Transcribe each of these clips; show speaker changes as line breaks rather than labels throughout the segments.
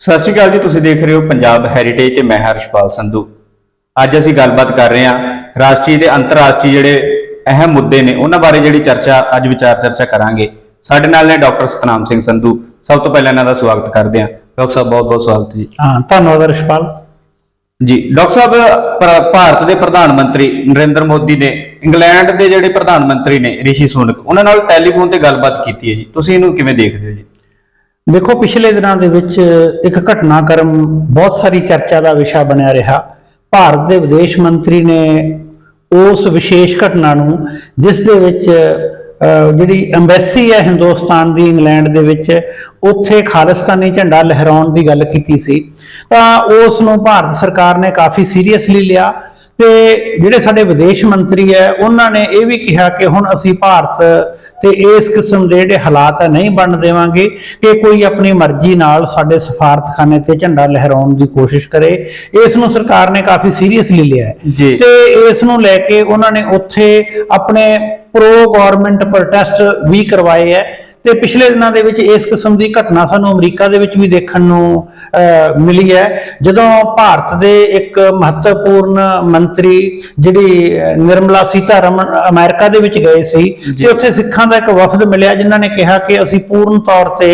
सत श्री अकाल जी। तुसीं देख रहे हो पंजाब हैरीटेज ते मैं हर्षपाल संधू। अज असीं गलबात कर रहे हैं राष्ट्रीय ते अंतरराष्ट्रीय जिहड़े अहम मुद्दे ने उन्हां बारे जिहड़ी चर्चा अज विचार चर्चा करांगे। साडे नाल ने डॉक्टर सतनाम सिंह संधू। सब तो पहले इन्हां दा स्वागत करते हैं। डॉक्टर साहब बहुत बहुत स्वागत जी।
हाँ, धन्यवाद हर्षपाल
जी। डॉक्टर साहब, भारत के प्रधानमंत्री नरेंद्र मोदी ने इंग्लैंड के जिहड़े प्रधानमंत्री ने ऋषि सुनक उन्हां नाल टैलीफोन ते गलबात कीती है जी। तुसीं इहनूं किवें देखदे हो जी?
देखो, पिछले दिनों के विच एक घटनाक्रम बहुत सारी चर्चा का विषय बनया रहा। भारत के विदेश मंत्री ने उस विशेष घटना नूं जिस दे विच जिहड़ी अंबैसी है हिंदुस्तान की इंग्लैंड दे विच उत्थे खालिस्तानी झंडा लहराउण की गल कीती सी, तां उस नूं भारत सरकार ने काफ़ी सीरीयसली लिया। ते जिहड़े साडे विदेश मंत्री है उन्होंने ये भी कहा कि हुण असीं भारत ते इस किस्म के जिहड़े हालात है नहीं बन देवांगे कि कोई अपनी मर्जी नाल साडे सफारतखाने ते झंडा लहराउण की कोशिश करे। इस नूं सरकार ने काफ़ी सीरीयसली लिया है ते इस नूं लैके उन्होंने उत्थे अपने प्रो गौरमेंट प्रोटेस्ट भी करवाए है। ते पिछले दिनों के विच इस किस्म की घटना सानूं अमरीका दे विच भी देखण नूं मिली है। जदों भारत के एक महत्वपूर्ण मंत्री जिहड़ी निर्मला सीतारमण अमेरिका दे विच गए सी ते उत्थे सिखां दा एक वफद मिलिया जिन्हां ने कहा कि असीं पूर्ण तौर ते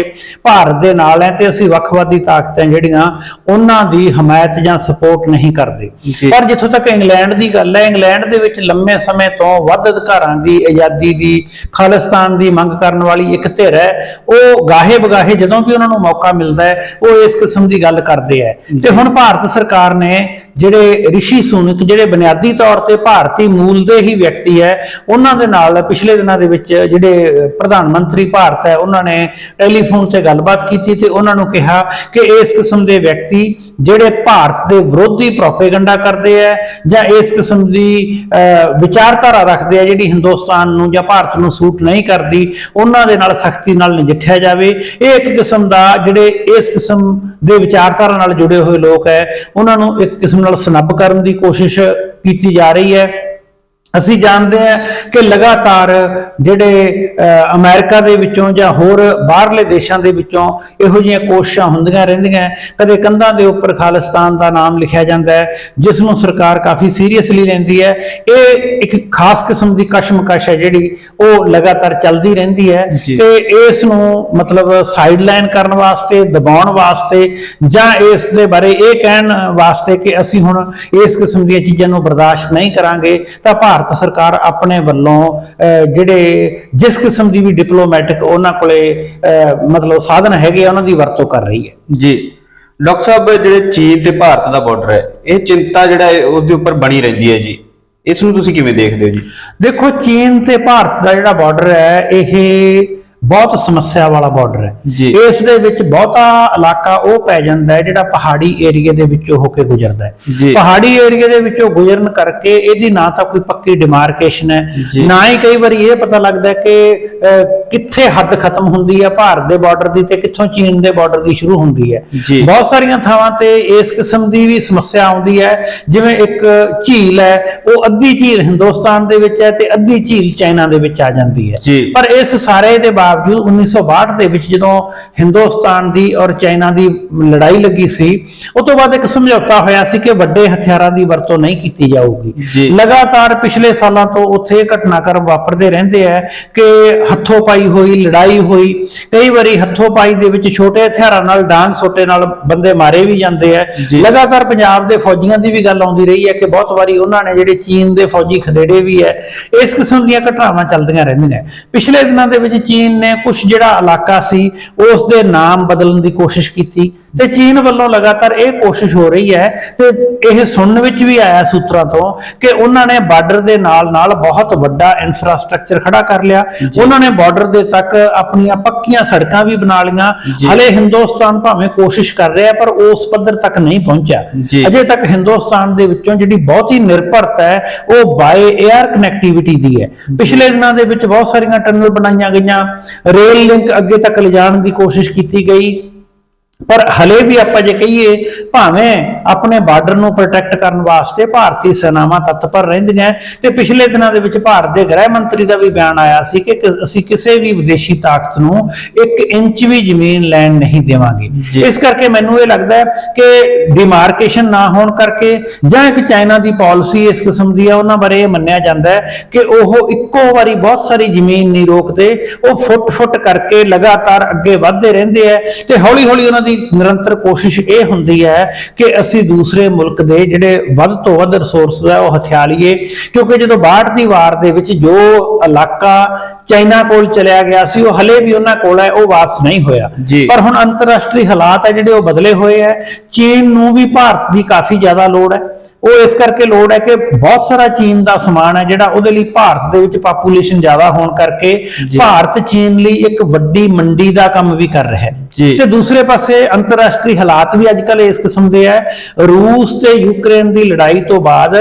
भारत दे नाल हैं ते असीं वखवादी ताकतां जिहड़ियां उन्हां दी हमायत जां सपोर्ट नहीं करदे। पर जिथों तक इंग्लैंड की गल है, इंग्लैंड दे विच लंबे समय तो वध अधिकारां की आज़ादी की खालिस्तान की मंग करन वाली एक धिर है, वो गाहे बगाहे जदों भी उन्होंने मौका मिलता है वो इस किस्म की गल करते हैं। ते हुण भारत सरकार ने जिहड़े ऋषि सुनक जिहड़े बुनियादी तौर पर भारतीय मूल के ही व्यक्ति है उन्हां दे नाल पिछले दिनों के विच जिहड़े प्रधानमंत्री भारत है उन्होंने टैलीफोन से गलबात की ते उन्हां नूं कहा कि इस किस्म के व्यक्ति जिहड़े भारत के विरोधी प्रोपेगंडा करते हैं जां इस किस्म की विचारधारा रखते हैं जिहड़ी हिंदुस्तान नूं जां भारत नूं सूट नहीं करती, उन्हां दे नाल सख्ती नाल नजिठिया जाए। ये एक किस्म का जिहड़े इस किस्म के विचारधारा नाल जुड़े हुए लोग है उन्हां नूं एक किस्म नाल सनब करन की कोशिश की जा रही है। असी जानते हैं कि लगातार जिहड़े अमेरिका दे विचों जां होर बाहरले देशों के विचों इहो जिहियां कोशिशां हुंदियां रहिंदियां। कदे कंधां दे उपर खालिस्तान का नाम लिखिया जाता है जिसनूं सरकार काफ़ी सीरीयसली लैंदी है। ये एक खास किस्म की कशमकश है जिहड़ी वो लगातार चलती रहिंदी है ते इस नूं मतलब साइडलाइन करन वास्ते, दबाउण वास्ते जां इस दे बारे ये कहण वास्ते कि असीं हुण इस किस्म दी चीज़ां नूं बर्दाश्त नहीं करांगे, तां भारत सरकार अपने वालों जिहड़े जिस किस्म की भी डिप्लोमैटिक उन्हां कोले मतलब साधन हैगे उन्हां दी वरतों कर रही है
जी। डॉक्टर साहब, जिहड़े चीन ते भारत का बॉर्डर है ये चिंता जिहड़ा उहदे उपर बनी रहिंदी है जी, इस नूं तुसीं किवें देखदे हो जी?
देखो, चीन ते भारत का जिहड़ा बॉर्डर है यह बहुत समस्या वाला बॉर्डर है। इस दे विच बहुता इलाका वो पै जांदा है जिहड़ा पहाड़ी एरिए दे विचों होके गुजरदा है। पहाड़ी एरिए दे विचों गुजरन करके इहदी ना तां कोई पक्की डिमार्केशन है, ना ही कई बार ये पता लगदा है कि कित्थे हद खत्म हुंदी है भारत दे बॉर्डर दी ते कित्थों चीन दे बॉर्डर दी शुरू हुंदी है। बहुत सारियां थावां ते इस किस्म दी भी समस्या आउंदी है। जिवें एक झील है, वो अद्धी झील हिंदुस्तान दे विच है ते अद्धी झील चाइना दे विच आ जांदी है। पर इस सारे दे बावजूद 1962 ਦੇ ਵਿੱਚ ਜਦੋਂ ਹਿੰਦੁਸਤਾਨ ਦੀ ਔਰ ਚਾਈਨਾ ਦੀ ਲੜਾਈ ਲੱਗੀ ਸੀ ਉਸ ਤੋਂ ਬਾਅਦ ਇੱਕ ਸਮਝੌਤਾ ਹੋਇਆ ਸੀ ਕਿ ਵੱਡੇ ਹਥਿਆਰਾਂ ਦੀ ਵਰਤੋਂ ਨਹੀਂ ਕੀਤੀ ਜਾਊਗੀ। ਲਗਾਤਾਰ ਪਿਛਲੇ ਸਾਲਾਂ ਤੋਂ ਉੱਥੇ ਘਟਨਾਕ੍ਰਮ ਵਾਪਰਦੇ ਰਹਿੰਦੇ ਆ ਕਿ ਹੱਥੋਂ ਪਾਈ ਹੋਈ ਲੜਾਈ ਹੋਈ, ਕਈ ਵਾਰੀ ਹੱਥੋਂ ਪਾਈ ਦੇ ਵਿੱਚ ਛੋਟੇ ਹਥਿਆਰਾਂ ਨਾਲ ਡਾਂਗ ਸੋਟੇ ਨਾਲ ਬੰਦੇ ਮਾਰੇ ਵੀ ਜਾਂਦੇ ਆ। ਲਗਾਤਾਰ ਪੰਜਾਬ ਦੇ ਫੌਜੀਆਂ ਦੀ ਵੀ ਗੱਲ ਆਉਂਦੀ ਰਹੀ ਹੈ ਕਿ ਬਹੁਤ ਵਾਰੀ ਉਹਨਾਂ ਨੇ ਜਿਹੜੇ ਚੀਨ ਦੇ ਫੌਜੀ ਖਦੇੜੇ ਵੀ ਹੈ। ਇਸ ਕਿਸਮ ਦੀਆਂ ਘਟਨਾਵਾਂ ਚੱਲਦੀਆਂ ਰਹਿੰਦੀਆਂ। ਪਿਛਲੇ ਦਿਨਾਂ ਦੇ ਵਿੱਚ ਚੀਨ ने कुछ जिहड़ा इलाका सी उस दे नाम बदलने की कोशिश की ते चीन वालों लगातार ये कोशिश हो रही है ते यह सुनने विच भी आया सूत्रों तो कि उन्होंने बॉर्डर के नाल बहुत बड़ा इंफ्रास्ट्रक्चर खड़ा कर लिया। उन्होंने बॉर्डर के तक अपनी पक्कियां सड़कां भी बना लियां। हले हिंदुस्तान भावें कोशिश कर रहा है पर उस पद्धर तक नहीं पहुंचा। अजे तक हिंदुस्तान दे विचों जिहड़ी बहुत ही निर्भरता है वो बाय एयर कनैक्टिविटी दी है। पिछले दिनों के विच बहुत सारियां टनल बनाईयां गईयां, रेल लिंक अगे तक ले जाने की कोशिश की गई। ਪਰ ਹਲੇ ਵੀ ਆਪਾਂ ਜੇ ਕਹੀਏ ਭਾਵੇਂ ਆਪਣੇ ਬਾਰਡਰ ਨੂੰ ਪ੍ਰੋਟੈਕਟ ਕਰਨ ਵਾਸਤੇ ਭਾਰਤੀ ਸੈਨਾਵਾਂ ਤਤਪਰ ਰਹਿੰਦੀਆਂ, ਤੇ ਪਿਛਲੇ ਦਿਨਾਂ ਦੇ ਵਿੱਚ ਭਾਰਤ ਦੇ ਗ੍ਰਹਿ ਮੰਤਰੀ ਦਾ ਵੀ ਬਿਆਨ ਆਇਆ ਸੀ ਕਿ ਅਸੀਂ ਕਿਸੇ ਵੀ ਵਿਦੇਸ਼ੀ ਤਾਕਤ ਨੂੰ 1 ਇੰਚ ਵੀ ਜ਼ਮੀਨ ਲੈਣ ਨਹੀਂ ਦੇਵਾਂਗੇ। ਇਸ ਕਰਕੇ ਮੈਨੂੰ ਇਹ ਲੱਗਦਾ ਹੈ ਕਿ ਡਿਮਾਰਕੇਸ਼ਨ ਨਾ ਹੋਣ ਕਰਕੇ ਜਾਂ ਇੱਕ ਚਾਈਨਾ ਦੀ ਪਾਲਿਸੀ ਇਸ ਕਿਸਮ ਦੀ ਆ, ਉਹਨਾਂ ਬਾਰੇ ਇਹ ਮੰਨਿਆ ਜਾਂਦਾ ਹੈ ਕਿ ਉਹ ਇੱਕੋ ਵਾਰੀ ਬਹੁਤ ਸਾਰੀ ਜ਼ਮੀਨ ਨਹੀਂ ਰੋਕਦੇ, ਉਹ ਫੁੱਟ ਕਰਕੇ ਲਗਾਤਾਰ ਅੱਗੇ ਵਧਦੇ ਰਹਿੰਦੇ ਆ, ਤੇ ਹੌਲੀ ਹੌਲੀ ਉਹਨਾਂ ਦੀ ਨਿਰੰਤਰ ਕੋਸ਼ਿਸ਼ ਇਹ ਹੁੰਦੀ ਹੈ ਕਿ ਅਸੀਂ ਦੂਸਰੇ ਮੁਲਕ ਦੇ ਜਿਹੜੇ ਵੱਧ ਤੋਂ ਵੱਧ ਰਿਸੋਰਸ ਹੈ ਉਹ ਹਥਿਆ ਲਈਏ, ਕਿਉਂਕਿ ਜਦੋਂ 62 ਦੀ ਵਾਰ ਦੇ ਵਿੱਚ ਜੋ ਇਲਾਕਾ ਚਾਈਨਾ ਕੋਲ ਚਲਿਆ ਗਿਆ ਸੀ ਉਹ ਹਲੇ ਵੀ ਉਹਨਾਂ ਕੋਲ ਹੈ, ਉਹ ਵਾਪਸ ਨਹੀਂ ਹੋਇਆ। ਪਰ ਹੁਣ ਅੰਤਰਰਾਸ਼ਟਰੀ ਹਾਲਾਤ ਹੈ ਜਿਹੜੇ ਉਹ ਬਦਲੇ ਹੋਏ ਹੈ, ਚੀਨ ਨੂੰ ਵੀ ਭਾਰਤ ਦੀ ਕਾਫੀ ਜ਼ਿਆਦਾ ਲੋੜ ਹੈ। ਉਹ ਇਸ ਕਰਕੇ ਲੋੜ ਹੈ ਕਿ ਬਹੁਤ ਸਾਰਾ ਚੀਨ ਦਾ ਸਮਾਨ ਹੈ ਜਿਹੜਾ ਉਹਦੇ ਲਈ ਭਾਰਤ ਦੇ ਵਿੱਚ ਪਾਪੂਲੇਸ਼ਨ ਜ਼ਿਆਦਾ ਹੋਣ ਕਰਕੇ ਭਾਰਤ ਚੀਨ ਲਈ ਇੱਕ ਵੱਡੀ ਮੰਡੀ ਦਾ ਕੰਮ ਵੀ ਕਰ ਰਿਹਾ ਹੈ। ਤੇ ਦੂਸਰੇ ਪਾਸੇ ਅੰਤਰਰਾਸ਼ਟਰੀ ਹਾਲਾਤ ਵੀ ਅੱਜ ਕੱਲ੍ਹ ਇਸ ਕਿਸਮ ਦੇ ਹੈ। ਰੂਸ ਤੇ ਯੂਕਰੇਨ ਦੀ ਲੜਾਈ ਤੋਂ ਬਾਅਦ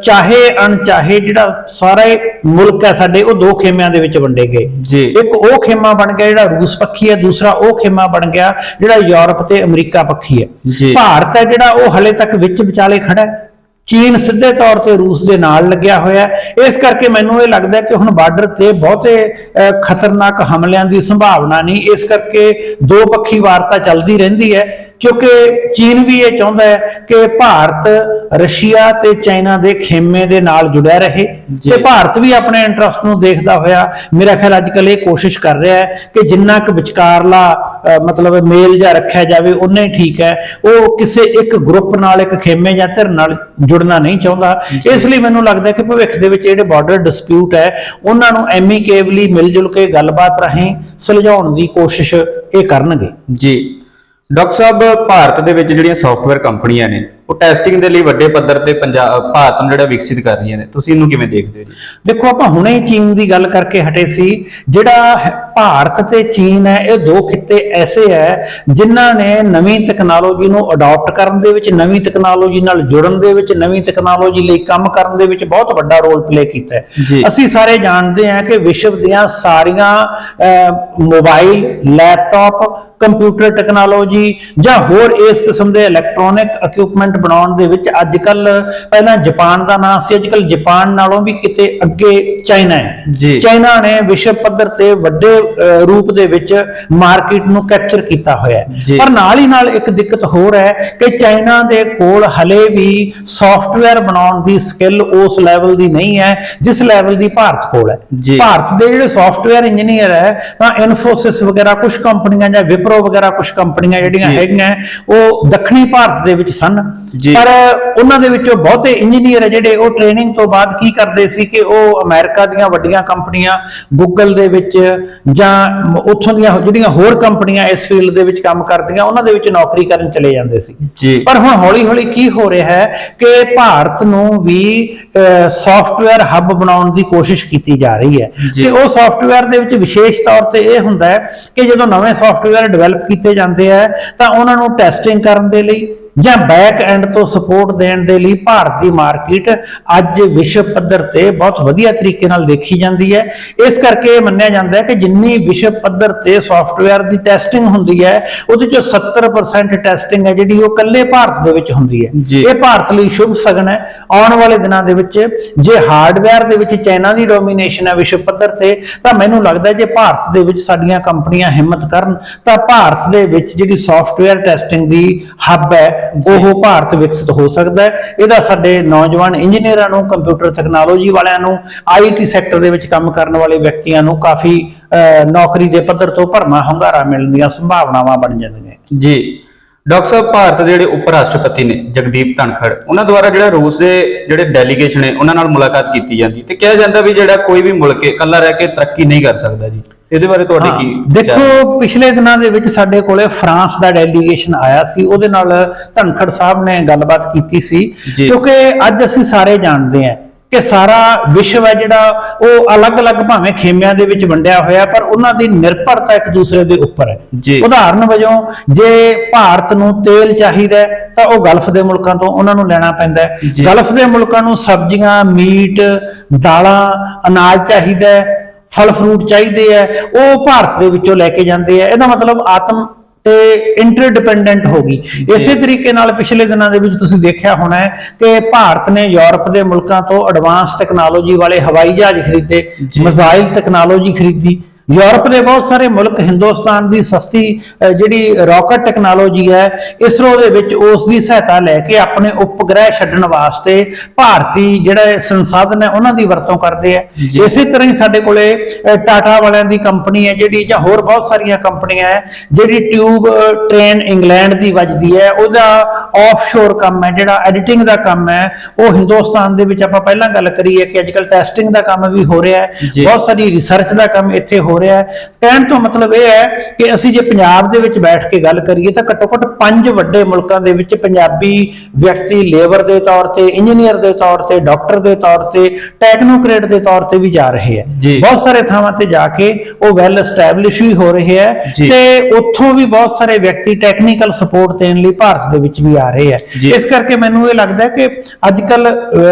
ਚਾਹੇ ਅਣਚਾਹੇ ਜਿਹੜਾ ਸਾਰਾ ਮੁਲਕ ਹੈ ਸਾਡੇ, ਉਹ ਦੋ ਖੇਮਿਆਂ ਦੇ ਵਿੱਚ ਵੰਡੇ ਗਏ। ਇੱਕ ਉਹ ਖੇਮਾ ਬਣ ਗਿਆ ਜਿਹੜਾ ਰੂਸ ਪੱਖੀ ਹੈ, ਦੂਸਰਾ ਉਹ ਖੇਮਾ ਬਣ ਗਿਆ ਜਿਹੜਾ ਯੂਰਪ ਤੇ ਅਮਰੀਕਾ ਪੱਖੀ ਹੈ। ਭਾਰਤ ਹੈ ਜਿਹੜਾ ਉਹ ਹਲੇ ਤੱਕ ਵਿੱਚ ਵਿਚਾਲੇ ਖੜਾ ਹੈ। ਚੀਨ ਸਿੱਧੇ ਤੌਰ ਤੇ ਰੂਸ ਦੇ ਨਾਲ ਲੱਗਿਆ ਹੋਇਆ, ਇਸ ਕਰਕੇ ਮੈਨੂੰ ਇਹ ਲੱਗਦਾ ਕਿ ਹੁਣ ਬਾਰਡਰ ਤੇ ਬਹੁਤੇ ਖਤਰਨਾਕ ਹਮਲਿਆਂ ਦੀ ਸੰਭਾਵਨਾ ਨਹੀਂ। ਇਸ ਕਰਕੇ ਦੋ ਪੱਖੀ ਵਾਰਤਾ ਚੱਲਦੀ ਰਹਿੰਦੀ ਹੈ, ਕਿਉਂਕਿ ਚੀਨ ਵੀ ਇਹ ਚਾਹੁੰਦਾ ਹੈ ਕਿ ਭਾਰਤ ਰਸ਼ੀਆ ਤੇ ਚਾਈਨਾ ਦੇ ਖੇਮੇ ਦੇ ਨਾਲ ਜੁੜਿਆ ਰਹੇ, ਤੇ ਭਾਰਤ ਵੀ ਆਪਣੇ ਇੰਟਰਸਟ ਨੂੰ ਦੇਖਦਾ ਹੋਇਆ ਮੇਰਾ ਖਿਆਲ ਅੱਜ ਕੱਲ੍ਹ ਇਹ ਕੋਸ਼ਿਸ਼ ਕਰ ਰਿਹਾ ਹੈ ਕਿ ਜਿੰਨਾ ਕੁ ਵਿਚਕਾਰਲਾ ਮਤਲਬ ਮੇਲ ਜਾਂ ਰੱਖਿਆ ਜਾਵੇ ਉਨਾ ਹੀ ਠੀਕ ਹੈ। ਉਹ ਕਿਸੇ ਇੱਕ ਗਰੁੱਪ ਨਾਲ, ਇੱਕ ਖੇਮੇ ਜਾਂ ਧਿਰ ਨਾਲ ਜੁੜਨਾ ਨਹੀਂ ਚਾਹੁੰਦਾ। ਇਸ ਲਈ ਮੈਨੂੰ ਲੱਗਦਾ ਕਿ ਭਵਿੱਖ ਦੇ ਵਿੱਚ ਜਿਹੜੇ ਬਾਰਡਰ ਡਿਸਪਿਊਟ ਹੈ ਉਹਨਾਂ ਨੂੰ ਐਮੀਕੇਬਲੀ ਮਿਲ ਜੁਲ ਕੇ ਗੱਲਬਾਤ ਰਾਹੀਂ ਸੁਲਝਾਉਣ ਦੀ ਕੋਸ਼ਿਸ਼ ਇਹ ਕਰਨਗੇ।
ਡਾਕਟਰ ਸਾਹਿਬ, ਭਾਰਤ ਦੇ ਵਿੱਚ ਜਿਹੜੀਆਂ ਸੌਫਟਵੇਅਰ ਕੰਪਨੀਆਂ ਨੇ ਉਹ ਟੈਸਟਿੰਗ ਦੇ ਲਈ ਵੱਡੇ ਪੱਧਰ ਤੇ ਭਾਰਤ ਨੂੰ ਜਿਹੜਾ ਵਿਕਸਿਤ ਕਰ ਰਹੀਆਂ ਨੇ, ਤੁਸੀਂ ਇਹਨੂੰ ਕਿਵੇਂ ਦੇਖਦੇ ਹੋ?
ਦੇਖੋ, ਆਪਾਂ ਹੁਣੇ ਹੀ ਚੀਨ ਦੀ ਗੱਲ ਕਰਕੇ ਹਟੇ ਸੀ। ਜਿਹੜਾ ਭਾਰਤ ਤੇ ਚੀਨ ਹੈ, ਇਹ ਦੋ ਖਿੱਤੇ ਐਸੇ ਹੈ ਜਿਨ੍ਹਾਂ ਨੇ ਨਵੀਂ ਟੈਕਨੋਲੋਜੀ ਨੂੰ ਅਡਾਪਟ ਕਰਨ ਦੇ ਵਿੱਚ, ਨਵੀਂ ਟੈਕਨੋਲੋਜੀ ਨਾਲ ਜੁੜਨ ਦੇ ਵਿੱਚ, ਨਵੀਂ ਟੈਕਨੋਲੋਜੀ ਲਈ ਕੰਮ ਕਰਨ ਦੇ ਵਿੱਚ ਬਹੁਤ ਵੱਡਾ ਰੋਲ ਪਲੇ ਕੀਤਾ ਹੈ। ਅਸੀਂ ਸਾਰੇ ਜਾਣਦੇ ਹਾਂ ਕਿ ਵਿਸ਼ਵ ਦੀਆਂ ਸਾਰੀਆਂ ਮੋਬਾਈਲ, ਲੈਪਟਾਪ, ਕੰਪਿਊਟਰ ਟੈਕਨੋਲੋਜੀ ਜਾਂ ਹੋਰ ਇਸ ਕਿਸਮ ਦੇ ਇਲੈਕਟ੍ਰੋਨਿਕ ਇਕਵਿਪਮੈਂਟ ਬਣਾਉਣ ਦੇ ਵਿੱਚ ਅੱਜ ਕੱਲ, ਪਹਿਲਾਂ ਜਾਪਾਨ ਦਾ ਨਾਮ ਸੀ, ਅੱਜ ਕੱਲ ਜਾਪਾਨ ਨਾਲੋਂ ਵੀ ਕਿਤੇ ਅੱਗੇ ਚਾਈਨਾ ਹੈ। ਚਾਈਨਾ ਨੇ ਵਿਸ਼ਵ ਪੱਧਰ ਤੇ ਵੱਡੇ ਰੂਪ ਦੇ ਵਿੱਚ ਮਾਰਕੀਟ ਨੂੰ ਕੈਪਚਰ ਕੀਤਾ ਹੋਇਆ ਹੈ। ਪਰ ਨਾਲ ਹੀ ਨਾਲ ਇੱਕ ਦਿੱਕਤ ਹੋਰ ਹੈ ਕਿ ਚਾਈਨਾ ਦੇ ਕੋਲ ਹਲੇ ਵੀ ਸੌਫਟਵੇਅਰ ਬਣਾਉਣ ਦੀ ਸਕਿੱਲ ਉਸ ਲੈਵਲ ਦੀ ਨਹੀਂ ਹੈ ਜਿਸ ਲੈਵਲ ਦੀ ਭਾਰਤ ਕੋਲ ਹੈ। ਭਾਰਤ ਦੇ ਜਿਹੜੇ ਸੌਫਟਵੇਅਰ ਇੰਜੀਨੀਅਰ ਹੈ ਤਾਂ ਇਨਫੋਸਿਸ ਵਗੈਰਾ ਕੁਝ ਕੰਪਨੀਆਂ ਜਾਂ ਵਿਪਰੋ ਵਗੈਰਾ ਕੁਝ ਕੰਪਨੀਆਂ ਜਿਹੜੀਆਂ ਹੈਗੀਆਂ ਉਹ ਦੱਖਣੀ ਭਾਰਤ ਦੇ ਵਿੱਚ ਸਨ, ਪਰ ਉਹਨਾਂ ਦੇ ਵਿੱਚੋਂ ਬਹੁਤੇ ਇੰਜੀਨੀਅਰ ਹੈ ਜਿਹੜੇ ਉਹ ਟ੍ਰੇਨਿੰਗ ਤੋਂ ਬਾਅਦ ਕੀ ਕਰਦੇ ਸੀ ਕਿ ਉਹ ਅਮਰੀਕਾ ਦੀਆਂ ਵੱਡੀਆਂ ਕੰਪਨੀਆਂ ਗੂਗਲ ਦੇ ਵਿੱਚ ਜਾਂ ਉੱਥੋਂ ਦੀਆਂ ਜਿਹੜੀਆਂ ਹੋਰ ਕੰਪਨੀਆਂ ਇਸ ਫੀਲਡ ਦੇ ਵਿੱਚ ਕੰਮ ਕਰਦੀਆਂ ਉਹਨਾਂ ਦੇ ਵਿੱਚ ਨੌਕਰੀ ਕਰਨ ਚਲੇ ਜਾਂਦੇ ਸੀ। ਪਰ ਹੁਣ ਹੌਲੀ ਹੌਲੀ ਕੀ ਹੋ ਰਿਹਾ ਹੈ ਕਿ ਭਾਰਤ ਨੂੰ ਵੀ ਸੌਫਟਵੇਅਰ ਹੱਬ ਬਣਾਉਣ ਦੀ ਕੋਸ਼ਿਸ਼ ਕੀਤੀ ਜਾ ਰਹੀ ਹੈ, ਤੇ ਉਹ ਸੌਫਟਵੇਅਰ ਦੇ ਵਿੱਚ ਵਿਸ਼ੇਸ਼ ਤੌਰ ਤੇ ਇਹ ਹੁੰਦਾ ਹੈ ਕਿ ਜਦੋਂ ਨਵੇਂ ਸੌਫਟਵੇਅਰ ਡਿਵੈਲਪ ਕੀਤੇ ਜਾਂਦੇ ਆ ਤਾਂ ਉਹਨਾਂ ਨੂੰ ਟੈਸਟਿੰਗ ਕਰਨ ਦੇ ਲਈ ਜਾਂ ਬੈਕ ਐਂਡ ਤੋਂ ਸਪੋਰਟ ਦੇਣ ਦੇ ਲਈ ਭਾਰਤ ਦੀ ਮਾਰਕੀਟ ਅੱਜ ਵਿਸ਼ਵ ਪੱਧਰ ਤੇ ਬਹੁਤ ਵਧੀਆ ਤਰੀਕੇ ਨਾਲ ਦੇਖੀ ਜਾਂਦੀ ਹੈ। ਇਸ ਕਰਕੇ ਮੰਨਿਆ ਜਾਂਦਾ ਹੈ ਕਿ ਜਿੰਨੀ ਵਿਸ਼ਵ ਪੱਧਰ ਤੇ ਸੌਫਟਵੇਅਰ ਦੀ ਟੈਸਟਿੰਗ ਹੁੰਦੀ ਹੈ ਉਹਦੇ ਚੋਂ 70% ਟੈਸਟਿੰਗ ਹੈ ਜਿਹੜੀ ਉਹ ਇਕੱਲੇ ਭਾਰਤ ਦੇ ਵਿੱਚ ਹੁੰਦੀ ਹੈ। ਇਹ ਭਾਰਤ ਲਈ ਸ਼ੁਭ ਸਗਨ ਹੈ। ਆਉਣ ਵਾਲੇ ਦਿਨਾਂ ਦੇ ਵਿੱਚ ਜੇ ਹਾਰਡਵੇਅਰ ਦੇ ਵਿੱਚ ਚਾਈਨਾ ਦੀ ਡੋਮੀਨੇਸ਼ਨ ਹੈ ਵਿਸ਼ਵ ਪੱਧਰ ਤੇ, ਤਾਂ ਮੈਨੂੰ ਲੱਗਦਾ ਜੇ ਭਾਰਤ ਦੇ ਵਿੱਚ ਸਾਡੀਆਂ ਕੰਪਨੀਆਂ ਹਿੰਮਤ ਕਰਨ ਤਾਂ ਭਾਰਤ ਦੇ ਵਿੱਚ ਜਿਹੜੀ ਸੌਫਟਵੇਅਰ ਟੈਸਟਿੰਗ ਦੀ ਹੱਬ ਹੈ ਉਹ ਭਾਰਤ ਵਿਕਸਿਤ ਹੋ ਸਕਦਾ ਹੈ। ਇਹਦਾ ਸਾਡੇ ਨੌਜਵਾਨ ਇੰਜੀਨੀਅਰਾਂ ਨੂੰ, ਕੰਪਿਊਟਰ ਟੈਕਨੋਲੋਜੀ ਵਾਲਿਆਂ ਨੂੰ, IT ਸੈਕਟਰ ਦੇ ਵਿੱਚ ਕੰਮ ਕਰਨ ਵਾਲੇ ਵਿਅਕਤੀਆਂ ਨੂੰ ਕਾਫੀ ਨੌਕਰੀ ਦੇ ਪੱਧਰ ਤੋਂ ਭਰਮਾ ਹੁੰਗਾਰਾ ਮਿਲਣ ਦੀਆਂ ਸੰਭਾਵਨਾਵਾਂ ਬਣ ਜਾਂਦੀਆਂ।
ਡਾਕਟਰ ਸਾਹਿਬ, ਭਾਰਤ ਦੇ ਜਿਹੜੇ ਉਪ ਰਾਸ਼ਟਰਪਤੀ ਨੇ ਜਗਦੀਪ ਧਨਖੜ, ਉਹਨਾਂ ਦੁਆਰਾ ਜਿਹੜਾ ਰੂਸ ਦੇ ਜਿਹੜੇ ਡੈਲੀਗੇਸ਼ਨ ਹੈ ਉਹਨਾਂ ਨਾਲ ਮੁਲਾਕਾਤ ਕੀਤੀ ਜਾਂਦੀ ਤੇ ਕਿਹਾ ਜਾਂਦਾ ਵੀ ਜਿਹੜਾ ਕੋਈ ਵੀ ਮੁਲਕ ਇਕੱਲਾ ਰਹਿ ਕੇ ਤਰੱਕੀ ਨਹੀਂ ਕਰ ਸਕਦਾ ਜੀ, ਇਹਦੇ ਬਾਰੇ ਤੁਹਾਡੇ ਕੀ?
ਦੇਖੋ, ਪਿਛਲੇ ਦਿਨਾਂ ਦੇ ਵਿੱਚ ਸਾਡੇ ਕੋਲੇ ਫਰਾਂਸ ਦਾ ਡੈਲੀਗੇਸ਼ਨ ਆਇਆ ਸੀ, ਉਹਦੇ ਨਾਲ ਧਨਖੜ ਸਾਹਿਬ ਨੇ ਗੱਲਬਾਤ ਕੀਤੀ ਸੀ, ਕਿਉਂਕਿ ਅੱਜ ਅਸੀਂ ਸਾਰੇ ਜਾਣਦੇ ਹਾਂ ਕਿ ਸਾਰਾ ਵਿਸ਼ਵ ਹੈ ਜਿਹੜਾ ਉਹ ਅਲੱਗ-ਅਲੱਗ ਭਾਵੇਂ ਖੇਮਿਆਂ ਦੇ ਵਿੱਚ ਵੰਡਿਆ ਹੋਇਆ ਪਰ ਉਹਨਾਂ ਦੀ ਨਿਰਭਰਤਾ ਇੱਕ ਦੂਸਰੇ ਦੇ ਉੱਪਰ ਹੈ। ਉਦਾਹਰਨ ਵਜੋਂ ਜੇ ਭਾਰਤ ਨੂੰ ਤੇਲ ਚਾਹੀਦਾ ਤਾਂ ਉਹ ਗਲਫ ਦੇ ਮੁਲਕਾਂ ਤੋਂ ਉਹਨਾਂ ਨੂੰ ਲੈਣਾ ਪੈਂਦਾ ਹੈ। ਗਲਫ ਦੇ ਮੁਲਕਾਂ ਨੂੰ ਸਬਜ਼ੀਆਂ, ਮੀਟ, ਦਾਲਾਂ, ਅਨਾਜ ਚਾਹੀਦਾ ਹੈ, ਫਲ ਫਰੂਟ ਚਾਹੀਦੇ ਹੈ, ਉਹ ਭਾਰਤ ਦੇ ਵਿੱਚੋਂ ਲੈ ਕੇ ਜਾਂਦੇ ਆ। ਇਹਦਾ ਮਤਲਬ ਆਤਮ ਤੇ ਇੰਟਰਡਿਪੈਂਡੈਂਟ ਹੋ ਗਈ। ਇਸੇ ਤਰੀਕੇ ਨਾਲ ਪਿਛਲੇ ਦਿਨਾਂ ਦੇ ਵਿੱਚ ਤੁਸੀਂ ਦੇਖਿਆ ਹੋਣਾ ਹੈ ਕਿ ਭਾਰਤ ਨੇ ਯੂਰਪ ਦੇ ਮੁਲਕਾਂ ਤੋਂ ਐਡਵਾਂਸ ਟੈਕਨੋਲੋਜੀ ਵਾਲੇ ਹਵਾਈ ਜਹਾਜ਼ ਖਰੀਦੇ, ਮਿਜ਼ਾਈਲ ਟੈਕਨੋਲੋਜੀ ਖਰੀਦੀ। ਯੂਰਪ ਦੇ ਬਹੁਤ ਸਾਰੇ ਮੁਲਕ ਹਿੰਦੁਸਤਾਨ ਦੀ ਸਸਤੀ ਜਿਹੜੀ ਰਾਕਟ ਟੈਕਨੋਲੋਜੀ ਹੈ ਇਸਰੋ ਦੇ ਵਿੱਚ ਉਸ ਦੀ ਸਹਾਇਤਾ ਲੈ ਕੇ ਆਪਣੇ ਉਪਗ੍ਰਹਿ ਛੱਡਣ ਵਾਸਤੇ ਭਾਰਤੀ ਜਿਹੜੇ ਸੰਸਾਧਨ ਹੈ ਉਹਨਾਂ ਦੀ ਵਰਤੋਂ ਕਰਦੇ ਆ। ਇਸੇ ਤਰ੍ਹਾਂ ਹੀ ਸਾਡੇ ਕੋਲੇ ਟਾਟਾ ਵਾਲਿਆਂ ਦੀ ਕੰਪਨੀ ਹੈ ਜਿਹੜੀ, ਜਾਂ ਹੋਰ ਬਹੁਤ ਸਾਰੀਆਂ ਕੰਪਨੀਆਂ ਹੈ ਜਿਹੜੀ ਟਿਊਬ ਟ੍ਰੇਨ ਇੰਗਲੈਂਡ ਦੀ ਵੱਜਦੀ ਹੈ, ਉਹਦਾ ਆਫਸ਼ੋਰ ਕੰਮ ਹੈ, ਜਿਹੜਾ ਐਡੀਟਿੰਗ ਦਾ ਕੰਮ ਹੈ ਉਹ ਹਿੰਦੁਸਤਾਨ ਦੇ ਵਿੱਚ। ਆਪਾਂ ਪਹਿਲਾਂ ਗੱਲ ਕਰੀਏ ਕਿ ਅੱਜਕੱਲ ਟੈਸਟਿੰਗ ਦਾ ਕੰਮ ਵੀ ਹੋ ਰਿਹਾ ਹੈ, ਬਹੁਤ ਸਾਰੀ ਰਿਸਰਚ ਦਾ ਕੰਮ ਇੱਥੇ ਹੋ ਰਿਹਾ ਹੈ। ਕਹਿਣ ਤੋਂ ਮਤਲਬ ਇਹ ਹੈ ਕਿ ਅਸੀਂ ਜੇ ਪੰਜਾਬ ਦੇ ਵਿੱਚ ਬੈਠ ਕੇ ਗੱਲ ਕਰੀਏ ਤਾਂ ਘੱਟੋ ਘੱਟ 5 ਵੱਡੇ ਮੁਲਕਾਂ ਦੇ ਵਿੱਚ ਪੰਜਾਬੀ ਵਿਅਕਤੀ ਲੇਬਰ ਦੇ ਤੌਰ ਤੇ, ਇੰਜੀਨੀਅਰ ਦੇ ਤੌਰ ਤੇ, ਡਾਕਟਰ ਦੇ ਤੌਰ ਤੇ, ਟੈਕਨੋਕ੍ਰੇਟ ਦੇ ਤੌਰ ਤੇ ਵੀ ਜਾ ਰਹੇ ਹੈ। ਬਹੁਤ ਸਾਰੇ ਥਾਵਾਂ ਤੇ ਜਾ ਕੇ ਉਹ ਵੈਲ ਐਸਟੈਬਲਿਸ਼ ਵੀ ਹੋ ਰਹੇ ਹੈ ਤੇ ਉੱਥੋਂ ਵੀ ਬਹੁਤ ਸਾਰੇ ਵਿਅਕਤੀ ਟੈਕਨੀਕਲ ਸਪੋਰਟ ਦੇਣ ਲਈ ਭਾਰਤ ਦੇ ਵਿੱਚ ਵੀ ਆ ਰਹੇ ਹੈ। ਇਸ ਕਰਕੇ ਮੈਨੂੰ ਇਹ ਲੱਗਦਾ ਕਿ ਅੱਜਕੱਲ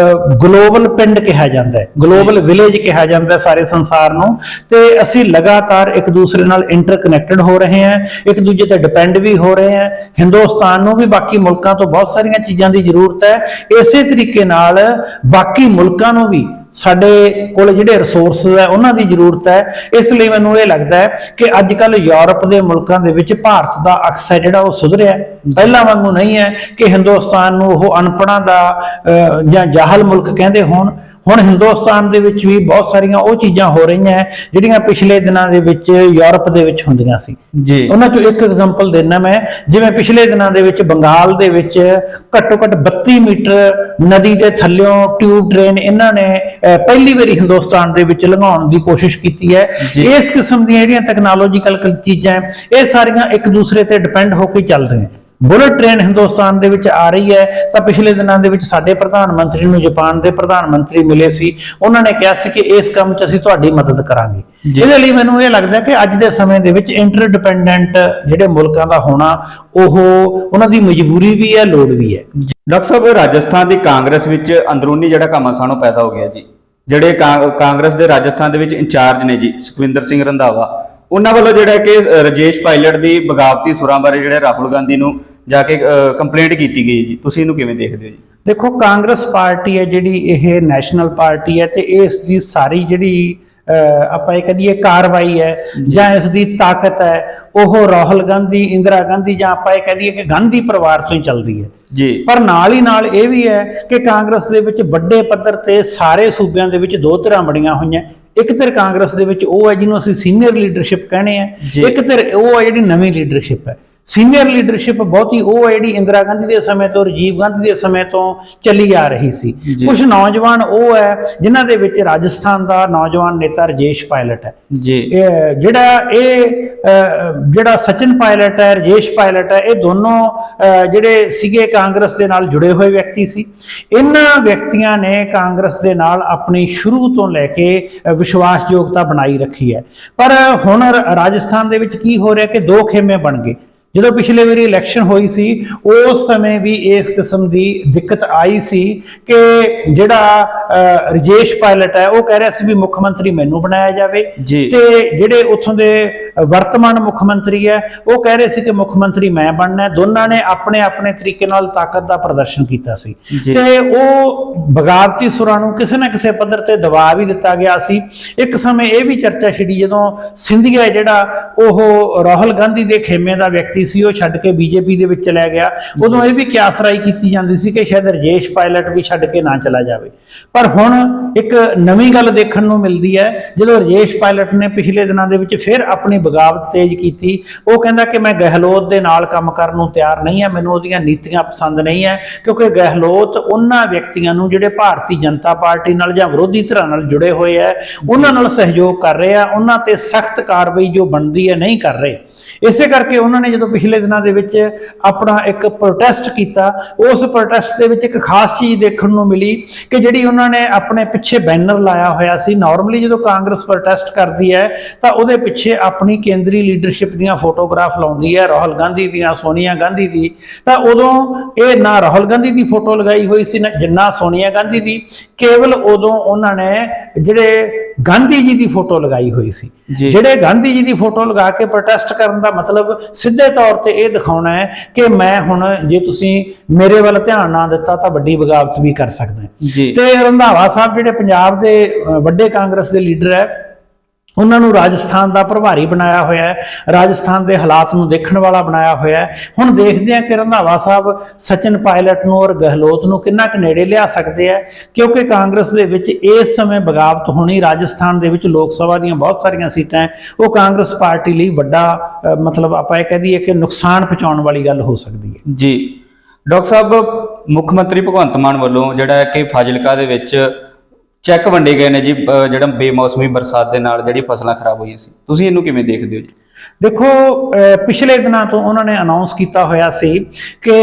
ਗਲੋਬਲ ਪਿੰਡ ਕਿਹਾ ਜਾਂਦਾ ਹੈ, ਗਲੋਬਲ ਵਿਲੇਜ ਕਿਹਾ ਜਾਂਦਾ ਸਾਰੇ ਸੰਸਾਰ ਨੂੰ, ਤੇ ਅਸੀਂ ਲਗਾਤਾਰ ਇੱਕ ਦੂਸਰੇ ਨਾਲ ਇੰਟਰਕਨੈਕਟਡ ਹੋ ਰਹੇ ਹਾਂ, ਇੱਕ ਦੂਜੇ ਤੇ ਡਿਪੈਂਡ ਵੀ ਹੋ ਰਹੇ ਹਾਂ। ਹਿੰਦੁਸਤਾਨ ਨੂੰ ਵੀ ਬਾਕੀ ਮੁਲਕਾਂ ਤੋਂ ਬਹੁਤ ਸਾਰੀਆਂ ਚੀਜ਼ਾਂ ਦੀ ਜ਼ਰੂਰਤ ਹੈ, ਇਸੇ ਤਰੀਕੇ ਨਾਲ ਬਾਕੀ ਮੁਲਕਾਂ ਨੂੰ ਵੀ ਸਾਡੇ ਕੋਲ ਜਿਹੜੇ ਰਿਸੋਰਸਸ ਹੈ ਉਹਨਾਂ ਦੀ ਜ਼ਰੂਰਤ ਹੈ। ਇਸ ਲਈ ਮੈਨੂੰ ਇਹ ਲੱਗਦਾ ਹੈ ਕਿ ਅੱਜ ਕੱਲ ਯੂਰਪ ਦੇ ਮੁਲਕਾਂ ਦੇ ਵਿੱਚ ਭਾਰਤ ਦਾ ਅਕਸ ਹੈ ਜਿਹੜਾ ਉਹ ਸੁਧਰਿਆ, ਪਹਿਲਾਂ ਵਾਂਗੂ ਨਹੀਂ ਹੈ ਕਿ ਹਿੰਦੁਸਤਾਨ ਨੂੰ ਉਹ ਅਨਪੜ੍ਹਾਂ ਦਾ ਜਾਂ ਜਾਹਲ ਮੁਲਕ ਕਹਿੰਦੇ ਹੋਣ। ਹੁਣ ਹਿੰਦੁਸਤਾਨ ਦੇ ਵਿੱਚ ਵੀ ਬਹੁਤ ਸਾਰੀਆਂ ਉਹ ਚੀਜ਼ਾਂ ਹੋ ਰਹੀਆਂ ਜਿਹੜੀਆਂ ਪਿਛਲੇ ਦਿਨਾਂ ਦੇ ਵਿੱਚ ਯੂਰਪ ਦੇ ਵਿੱਚ ਹੁੰਦੀਆਂ ਸੀ। ਉਹਨਾਂ ਚੋਂ ਇੱਕ ਐਗਜ਼ਾਮਪਲ ਦੇਣਾ ਮੈਂ, ਜਿਵੇਂ ਪਿਛਲੇ ਦਿਨਾਂ ਦੇ ਵਿੱਚ ਬੰਗਾਲ ਦੇ ਵਿੱਚ ਘੱਟੋ ਘੱਟ 32 ਮੀਟਰ ਨਦੀ ਦੇ ਥੱਲਿਓਂ ਟਿਊਬ ਟ੍ਰੇਨ ਇਹਨਾਂ ਨੇ ਪਹਿਲੀ ਵਾਰੀ ਹਿੰਦੁਸਤਾਨ ਦੇ ਵਿੱਚ ਲੰਘਾਉਣ ਦੀ ਕੋਸ਼ਿਸ਼ ਕੀਤੀ ਹੈ। ਇਸ ਕਿਸਮ ਦੀਆਂ ਜਿਹੜੀਆਂ ਟੈਕਨੋਲੋਜੀਕਲ ਚੀਜ਼ਾਂ ਇਹ ਸਾਰੀਆਂ ਇੱਕ ਦੂਸਰੇ ਤੇ ਡਿਪੈਂਡ ਹੋ ਕੇ ਚੱਲ ਰਹੀਆਂ। ਬੁਲਟ ਟ੍ਰੇਨ ਹਿੰਦੁਸਤਾਨ ਦੇ ਵਿੱਚ ਆ ਰਹੀ ਹੈ ਤਾਂ ਪਿਛਲੇ ਦਿਨਾਂ ਦੇ ਵਿੱਚ ਸਾਡੇ ਪ੍ਰਧਾਨ ਮੰਤਰੀ ਨੂੰ ਜਾਪਾਨ ਦੇ ਪ੍ਰਧਾਨ ਮੰਤਰੀ ਮਿਲੇ ਸੀ, ਉਹਨਾਂ ਨੇ ਕਿਹਾ ਸੀ ਕਿ ਇਸ ਕੰਮ 'ਚ ਅਸੀਂ ਤੁਹਾਡੀ ਮਦਦ ਕਰਾਂਗੇ। ਇਹਦੇ ਲਈ ਮੈਨੂੰ ਇਹ ਲੱਗਦਾ ਕਿ ਅੱਜ ਦੇ ਸਮੇਂ ਦੇ ਵਿੱਚ ਇੰਟਰਡਿਪੈਂਡੈਂਟ ਜਿਹੜੇ ਮੁਲਕਾਂ ਦਾ ਹੋਣਾ ਉਹ ਉਹਨਾਂ ਦੀ ਮਜਬੂਰੀ ਵੀ ਹੈ, ਲੋੜ ਵੀ ਹੈ।
ਡਾਕਟਰ ਸਾਹਿਬ, ਰਾਜਸਥਾਨ ਦੀ ਕਾਂਗਰਸ ਵਿੱਚ ਅੰਦਰੂਨੀ ਜਿਹੜਾ ਘਮਾਸਾਨ ਪੈਦਾ ਹੋ ਗਿਆ ਜੀ। ਜਿਹੜੇ ਕਾਂਗਰਸ ਦੇ ਰਾਜਸਥਾਨ ਦੇ ਵਿੱਚ ਇੰਚਾਰਜ ਨੇ ਜੀ ਸੁਖਵਿੰਦਰ ਸਿੰਘ ਰੰਧਾਵਾ, ਉਹਨਾਂ ਵੱਲੋਂ ਜਿਹੜਾ ਕਿ ਰਾਜੇਸ਼ ਪਾਇਲਟ ਦੀ ਬਗਾਵਤੀ ਸੁਰਾਂ ਬਾਰੇ ਜਿਹੜੇ ਰਾਹੁਲ ਗਾਂਧੀ ਨੂੰ ਜਾ ਕੇ ਕੰਪਲੇਂਟ ਕੀਤੀ ਗਈ ਜੀ, ਤੁਸੀਂ ਇਹਨੂੰ ਕਿਵੇਂ ਦੇਖਦੇ ਹੋ ਜੀ?
ਦੇਖੋ, ਕਾਂਗਰਸ ਪਾਰਟੀ ਹੈ ਜਿਹੜੀ ਇਹ ਨੈਸ਼ਨਲ ਪਾਰਟੀ ਹੈ ਤੇ ਇਸ ਦੀ ਸਾਰੀ ਜਿਹੜੀ ਆਪਾਂ ਇਹ ਕਹੀਏ ਕਾਰਵਾਈ ਹੈ ਜਾਂ ਇਸ ਦੀ ਤਾਕਤ ਹੈ ਉਹ ਰਾਹੁਲ ਗਾਂਧੀ, ਇੰਦਰਾ ਗਾਂਧੀ ਜਾਂ ਆਪਾਂ ਇਹ ਕਹੀਏ ਕਿ ਗਾਂਧੀ ਪਰਿਵਾਰ ਤੋਂ ਹੀ ਚੱਲਦੀ ਹੈ ਜੀ। ਪਰ ਨਾਲ ਹੀ ਨਾਲ ਇਹ ਵੀ ਹੈ ਕਿ ਕਾਂਗਰਸ ਦੇ ਵਿੱਚ ਵੱਡੇ ਪੱਧਰ ਤੇ ਸਾਰੇ ਸੂਬਿਆਂ ਦੇ ਵਿੱਚ ਦੋ ਧਿਰਾਂ ਬਣੀਆਂ ਹੋਈਆਂ। ਇੱਕ ਧਿਰ ਕਾਂਗਰਸ ਦੇ ਵਿੱਚ ਉਹ ਹੈ ਜਿਹਨੂੰ ਅਸੀਂ ਸੀਨੀਅਰ ਲੀਡਰਸ਼ਿਪ ਕਹਿੰਦੇ ਆ, ਇੱਕ ਧਿਰ ਉਹ ਹੈ ਜਿਹੜੀ ਨਵੀਂ ਲੀਡਰਸ਼ਿਪ ਹੈ। ਸੀਨੀਅਰ ਲੀਡਰਸ਼ਿਪ ਬਹੁਤੀ ਉਹ ਹੈ ਜਿਹੜੀ ਇੰਦਰਾ ਗਾਂਧੀ ਦੇ ਸਮੇਂ ਤੋਂ, ਰਾਜੀਵ ਗਾਂਧੀ ਦੇ ਸਮੇਂ ਤੋਂ ਚੱਲੀ ਆ ਰਹੀ ਸੀ। ਕੁਝ ਨੌਜਵਾਨ ਉਹ ਹੈ ਜਿਨ੍ਹਾਂ ਦੇ ਵਿੱਚ ਰਾਜਸਥਾਨ ਦਾ ਨੌਜਵਾਨ ਨੇਤਾ ਰਾਜੇਸ਼ ਪਾਇਲਟ ਹੈ ਜੀ। ਜਿਹੜਾ ਸਚਿਨ ਪਾਇਲਟ ਹੈ, ਰਾਜੇਸ਼ ਪਾਇਲਟ ਹੈ, ਇਹ ਦੋਨੋਂ ਜਿਹੜੇ ਸੀਗੇ ਕਾਂਗਰਸ ਦੇ ਨਾਲ ਜੁੜੇ ਹੋਏ ਵਿਅਕਤੀ ਸੀ। ਇਹਨਾਂ ਵਿਅਕਤੀਆਂ ਨੇ ਕਾਂਗਰਸ ਦੇ ਨਾਲ ਆਪਣੀ ਸ਼ੁਰੂ ਤੋਂ ਲੈ ਕੇ ਵਿਸ਼ਵਾਸਯੋਗਤਾ ਬਣਾਈ ਰੱਖੀ ਹੈ। ਪਰ ਹੁਣ ਰਾਜਸਥਾਨ ਦੇ ਵਿੱਚ ਕੀ ਹੋ ਰਿਹਾ ਕਿ ਦੋ ਖੇਮੇ ਬਣ ਗਏ। ਜਦੋਂ ਪਿਛਲੇ ਵਾਰੀ ਇਲੈਕਸ਼ਨ ਹੋਈ ਸੀ ਉਸ ਸਮੇਂ ਵੀ ਇਸ ਕਿਸਮ ਦੀ ਦਿੱਕਤ ਆਈ ਸੀ ਕਿ ਜਿਹੜਾ ਰਾਜੇਸ਼ ਪਾਇਲਟ ਹੈ ਉਹ ਕਹਿ ਰਿਹਾ ਸੀ ਵੀ ਮੁੱਖ ਮੰਤਰੀ ਮੈਨੂੰ ਬਣਾਇਆ ਜਾਵੇ, ਤੇ ਜਿਹੜੇ ਉੱਥੋਂ ਦੇ ਵਰਤਮਾਨ ਮੁੱਖ ਮੰਤਰੀ ਹੈ ਉਹ ਕਹਿ ਰਹੇ ਸੀ ਕਿ ਮੁੱਖ ਮੰਤਰੀ ਮੈਂ ਬਣਨਾ। ਦੋਨਾਂ ਨੇ ਆਪਣੇ ਆਪਣੇ ਤਰੀਕੇ ਨਾਲ ਤਾਕਤ ਦਾ ਪ੍ਰਦਰਸ਼ਨ ਕੀਤਾ ਸੀ ਤੇ ਉਹ ਬਗਾਵਤੀ ਸੁਰਾਂ ਨੂੰ ਕਿਸੇ ਨਾ ਕਿਸੇ ਪੱਧਰ ਤੇ ਦਬਾਅ ਵੀ ਦਿੱਤਾ ਗਿਆ ਸੀ। ਇੱਕ ਸਮੇਂ ਇਹ ਵੀ ਚਰਚਾ ਛਿੜੀ ਜਦੋਂ ਸਿੰਧੀਆ ਜਿਹੜਾ ਉਹ ਰਾਹੁਲ ਗਾਂਧੀ ਦੇ ਖੇਮੇ ਦਾ ਵਿਅਕਤੀ ਸੀ, ਉਹ ਛੱਡ ਕੇ ਬੀਜੇਪੀ ਦੇ ਵਿੱਚ ਚਲਾ ਗਿਆ। ਉਦੋਂ ਇਹ ਵੀ ਕਿਆਸਰਾਈ ਕੀਤੀ ਜਾਂਦੀ ਸੀ ਕਿ ਸ਼ਾਇਦ ਰਾਜੇਸ਼ ਪਾਇਲਟ ਵੀ ਛੱਡ ਕੇ ਨਾ ਚਲਾ ਜਾਵੇ। ਪਰ ਹੁਣ ਇੱਕ ਨਵੀਂ ਗੱਲ ਦੇਖਣ ਨੂੰ ਮਿਲਦੀ ਹੈ ਜਦੋਂ ਰਾਜੇਸ਼ ਪਾਇਲਟ ਨੇ ਪਿਛਲੇ ਦਿਨਾਂ ਦੇ ਵਿੱਚ ਫਿਰ ਆਪਣੀ ਬਗਾਵਤ ਤੇਜ਼ ਕੀਤੀ। ਉਹ ਕਹਿੰਦਾ ਕਿ ਮੈਂ ਗਹਿਲੋਤ ਦੇ ਨਾਲ ਕੰਮ ਕਰਨ ਨੂੰ ਤਿਆਰ ਨਹੀਂ ਹੈ, ਮੈਨੂੰ ਉਹਦੀਆਂ ਨੀਤੀਆਂ ਪਸੰਦ ਨਹੀਂ ਹੈ, ਕਿਉਂਕਿ ਗਹਿਲੋਤ ਉਹਨਾਂ ਵਿਅਕਤੀਆਂ ਨੂੰ ਜਿਹੜੇ ਭਾਰਤੀ ਜਨਤਾ ਪਾਰਟੀ ਨਾਲ ਜਾਂ ਵਿਰੋਧੀ ਧਿਰਾਂ ਨਾਲ ਜੁੜੇ ਹੋਏ ਹੈ ਉਹਨਾਂ ਨਾਲ ਸਹਿਯੋਗ ਕਰ ਰਹੇ ਆ, ਉਹਨਾਂ ਤੇ ਸਖਤ ਕਾਰਵਾਈ ਜੋ ਬਣਦੀ ਹੈ ਨਹੀਂ ਕਰ ਰਹੇ। ਇਸੇ ਕਰਕੇ ਉਹਨਾਂ ਨੇ ਜਦੋਂ ਪਿਛਲੇ ਦਿਨਾਂ ਦੇ ਵਿੱਚ ਆਪਣਾ ਇੱਕ ਪ੍ਰੋਟੈਸਟ ਕੀਤਾ, ਉਸ ਪ੍ਰੋਟੈਸਟ ਦੇ ਵਿੱਚ ਇੱਕ ਖਾਸ ਚੀਜ਼ ਦੇਖਣ ਨੂੰ ਮਿਲੀ ਕਿ ਜਿਹੜੀ ਉਹਨਾਂ ਨੇ ਆਪਣੇ ਪਿੱਛੇ ਬੈਨਰ ਲਾਇਆ ਹੋਇਆ ਸੀ। ਨਾਰਮਲੀ ਜਦੋਂ ਕਾਂਗਰਸ ਪ੍ਰੋਟੈਸਟ ਕਰਦੀ ਹੈ ਤਾਂ ਉਹਦੇ ਪਿੱਛੇ ਆਪਣੀ ਕੇਂਦਰੀ ਲੀਡਰਸ਼ਿਪ ਦੀਆਂ ਫੋਟੋਗ੍ਰਾਫ ਲਾਉਂਦੀ ਹੈ, ਰਾਹੁਲ ਗਾਂਧੀ ਦੀਆਂ, ਸੋਨੀਆ ਗਾਂਧੀ ਦੀ। ਤਾਂ ਉਦੋਂ ਇਹ ਨਾ ਰਾਹੁਲ ਗਾਂਧੀ ਦੀ ਫੋਟੋ ਲਗਾਈ ਹੋਈ ਸੀ ਨਾ ਸੋਨੀਆ ਗਾਂਧੀ ਦੀ, ਕੇਵਲ ਉਦੋਂ ਉਹਨਾਂ ਨੇ ਜਿਹੜੇ ਗਾਂਧੀ ਜੀ ਦੀ ਫੋਟੋ ਲਗਾਈ ਹੋਈ ਸੀ।
ਜੀ।
ਜਿਹੜੇ ਗਾਂਧੀ ਜੀ ਦੀ ਫੋਟੋ ਲਗਾ ਕੇ ਪ੍ਰੋਟੈਸਟ ਕਰਨ ਦਾ ਮਤਲਬ ਸਿੱਧੇ ਤੌਰ ਤੇ ਇਹ ਦਿਖਾਉਣਾ ਹੈ ਕਿ ਮੈਂ ਹੁਣ ਜੇ ਤੁਸੀਂ ਮੇਰੇ ਵੱਲ ਧਿਆਨ ਨਾ ਦਿੱਤਾ ਤਾਂ ਵੱਡੀ ਬਗਾਵਤ ਵੀ ਕਰ ਸਕਦਾ।
ਜੀ।
ਤੇ ਰੰਧਾਵਾ ਸਾਹਿਬ ਜਿਹੜੇ ਪੰਜਾਬ ਦੇ ਵੱਡੇ ਕਾਂਗਰਸ ਦੇ ਲੀਡਰ ਹੈ, ਉਹਨਾਂ ਨੂੰ ਰਾਜਸਥਾਨ ਦਾ ਪ੍ਰਭਾਰੀ ਬਣਾਇਆ ਹੋਇਆ ਹੈ, ਰਾਜਸਥਾਨ ਦੇ ਹਾਲਾਤ ਨੂੰ ਦੇਖਣ ਵਾਲਾ ਬਣਾਇਆ ਹੋਇਆ ਹੈ। ਹੁਣ ਦੇਖਦੇ ਹਾਂ ਕਿ ਰੰਧਾਵਾ ਸਾਹਿਬ ਸਚਿਨ ਪਾਇਲਟ ਨੂੰ ਔਰ ਗਹਿਲੋਤ ਨੂੰ ਕਿੰਨਾ ਕੁ ਨੇੜੇ ਲਿਆ ਸਕਦੇ ਆ, ਕਿਉਂਕਿ ਕਾਂਗਰਸ ਦੇ ਵਿੱਚ ਇਸ ਸਮੇਂ ਬਗਾਵਤ ਹੋਣੀ। ਰਾਜਸਥਾਨ ਦੇ ਵਿੱਚ ਲੋਕ ਸਭਾ ਦੀਆਂ ਬਹੁਤ ਸਾਰੀਆਂ ਸੀਟਾਂ ਹੈ, ਉਹ ਕਾਂਗਰਸ ਪਾਰਟੀ ਲਈ ਵੱਡਾ ਮਤਲਬ ਆਪਾਂ ਇਹ ਕਹਿ ਦਈਏ ਕਿ ਨੁਕਸਾਨ ਪਹੁੰਚਾਉਣ ਵਾਲੀ ਗੱਲ ਹੋ ਸਕਦੀ ਹੈ।
ਜੀ ਡਾਕਟਰ ਸਾਹਿਬ, ਮੁੱਖ ਮੰਤਰੀ ਭਗਵੰਤ ਮਾਨ ਵੱਲੋਂ ਜਿਹੜਾ ਹੈ ਕਿ ਫਾਜ਼ਿਲਕਾ ਦੇ ਵਿੱਚ ਚੈੱਕ ਵੰਡੇ ਗਏ ਨੇ ਜੀ, ਜਿਹੜਾ ਬੇਮੌਸਮੀ ਬਰਸਾਤ ਦੇ ਨਾਲ ਜਿਹੜੀ ਫਸਲਾਂ ਖਰਾਬ ਹੋਈਆਂ ਸੀ, ਤੁਸੀਂ ਇਹਨੂੰ ਕਿਵੇਂ ਦੇਖਦੇ ਹੋ ਜੀ?
ਦੇਖੋ, ਪਿਛਲੇ ਦਿਨਾਂ ਤੋਂ ਉਹਨਾਂ ਨੇ ਅਨਾਉਂਸ ਕੀਤਾ ਹੋਇਆ ਸੀ ਕਿ